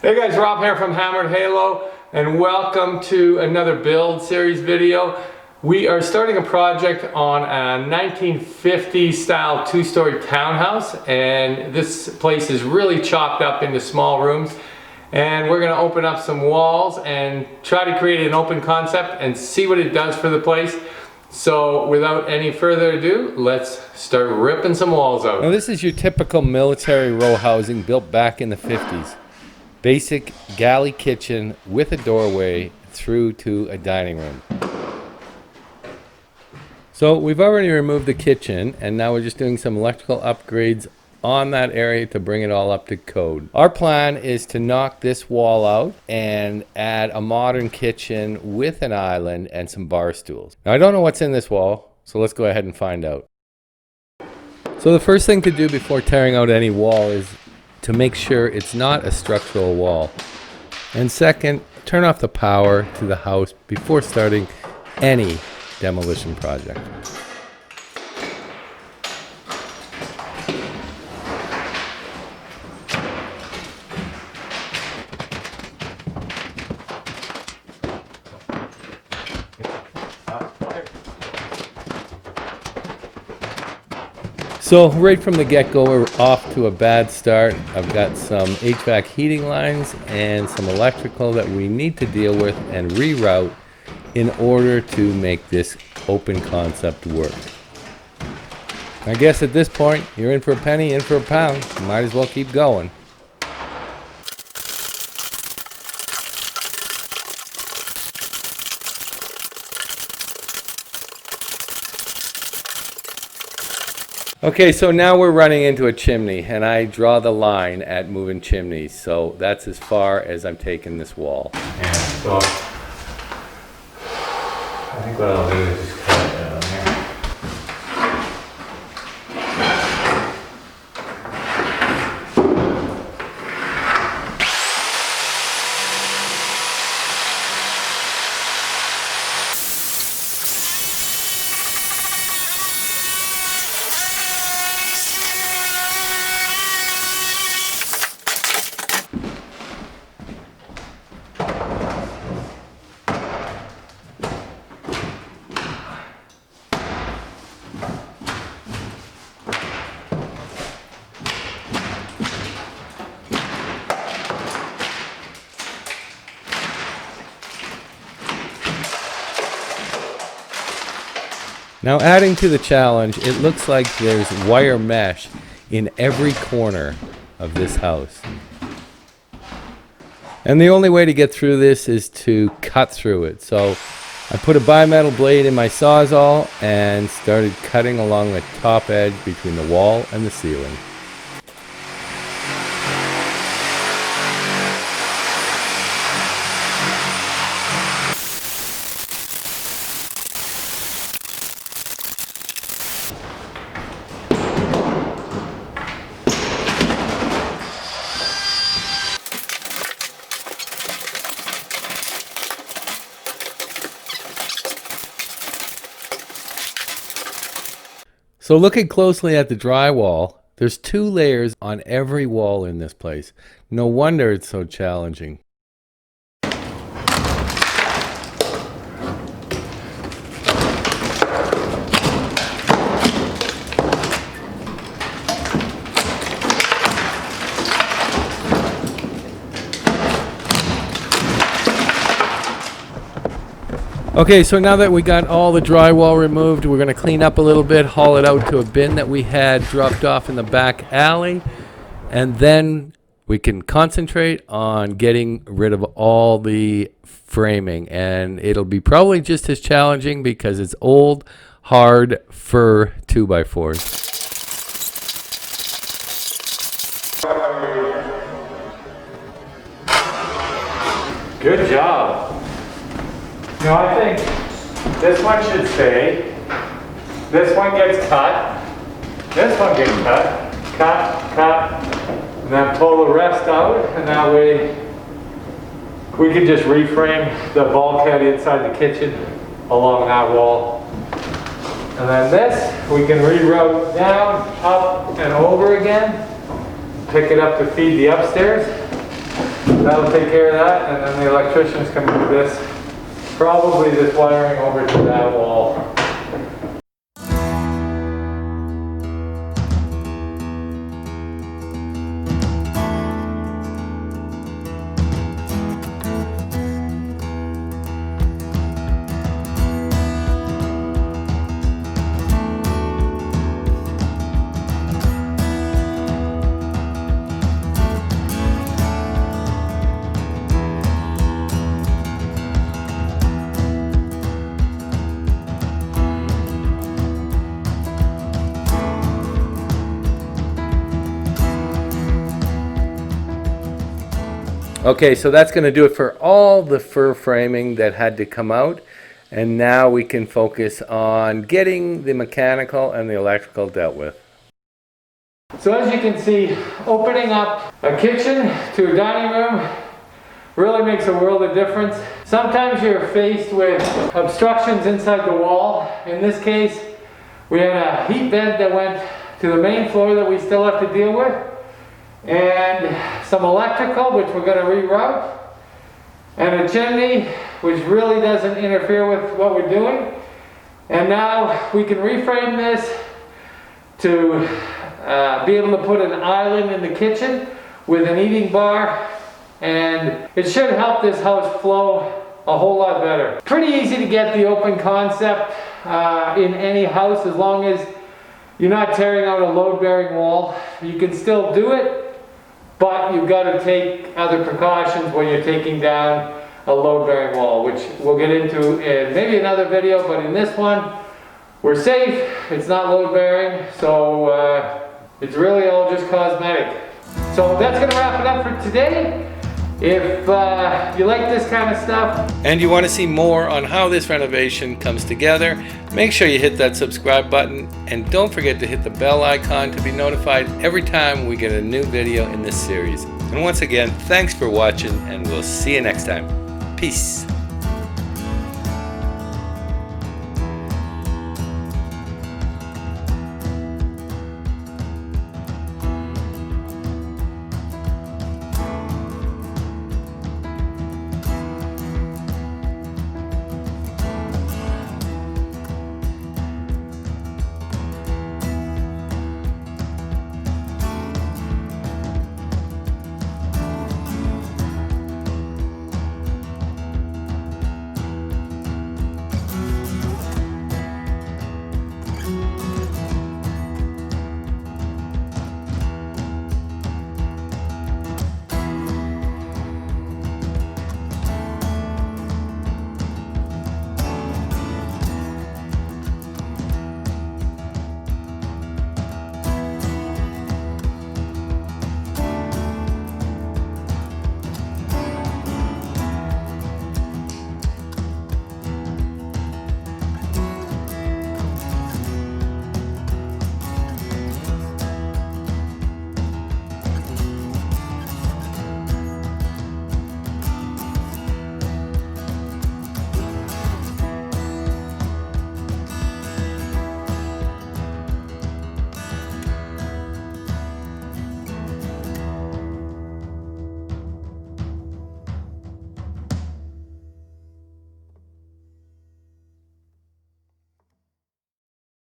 Hey guys, Rob here from Hammered Halo, and welcome to another build series video. We are starting a project on a 1950 style two-story townhouse, and this place is really chopped up into small rooms, and we're going to open up some walls and try to create an open concept and see what it does for the place. So without any further ado, let's start ripping some walls out. Now this is your typical military row housing built back in the 50s. Basic galley kitchen with a doorway through to a dining room. So we've already removed the kitchen, and now we're just doing some electrical upgrades on that area to bring it all up to code. Our plan is to knock this wall out and add a modern kitchen with an island and some bar stools. Now I don't know what's in this wall, so let's go ahead and find out. So the first thing to do before tearing out any wall is to make sure it's not a structural wall. And second, turn off the power to the house before starting any demolition project. So right from the get-go, we're off to a bad start. I've got some HVAC heating lines and some electrical that we need to deal with and reroute in order to make this open concept work. I guess at this point, you're in for a penny, in for a pound. You might as well keep going. Okay, so now we're running into a chimney, and I draw the line at moving chimneys, so that's as far as I'm taking this wall. And so I think what I'll do is just cut it down here. Now adding to the challenge, it looks like there's wire mesh in every corner of this house. And the only way to get through this is to cut through it. So I put a bimetal blade in my Sawzall and started cutting along the top edge between the wall and the ceiling. So looking closely at the drywall, there's 2 layers on every wall in this place. No wonder it's so challenging. Okay, so now that we got all the drywall removed, we're going to clean up a little bit, haul it out to a bin that we had dropped off in the back alley, and then we can concentrate on getting rid of all the framing. And it'll be probably just as challenging because it's old, hard fir 2x4s. Good job. No, I think this one should stay. This one gets cut. This one gets cut. Cut. And then pull the rest out. And that way we can just reframe the bulkhead inside the kitchen along that wall. And then this, we can reroute down, up, and over again. Pick it up to feed the upstairs. That'll take care of that, and then the electrician's can move this, probably this wiring over to that wall. Okay, so that's going to do it for all the fur framing that had to come out, and now we can focus on getting the mechanical and the electrical dealt with. So as you can see, opening up a kitchen to a dining room really makes a world of difference. Sometimes you're faced with obstructions inside the wall. In this case, we had a heat vent that went to the main floor that we still have to deal with, and some electrical, which we're going to reroute, and a chimney, which really doesn't interfere with what we're doing. And now we can reframe this to be able to put an island in the kitchen with an eating bar, and it should help this house flow a whole lot better. Pretty easy to get the open concept in any house, as long as you're not tearing out a load-bearing wall. You can still do it, but you've got to take other precautions when you're taking down a load-bearing wall, which we'll get into in maybe another video, but in this one, we're safe, it's not load-bearing, so it's really all just cosmetic. So that's going to wrap it up for today. If you like this kind of stuff and you want to see more on how this renovation comes together, make sure you hit that subscribe button, and don't forget to hit the bell icon to be notified every time we get a new video in this series. And once again, thanks for watching, and we'll see you next time. Peace.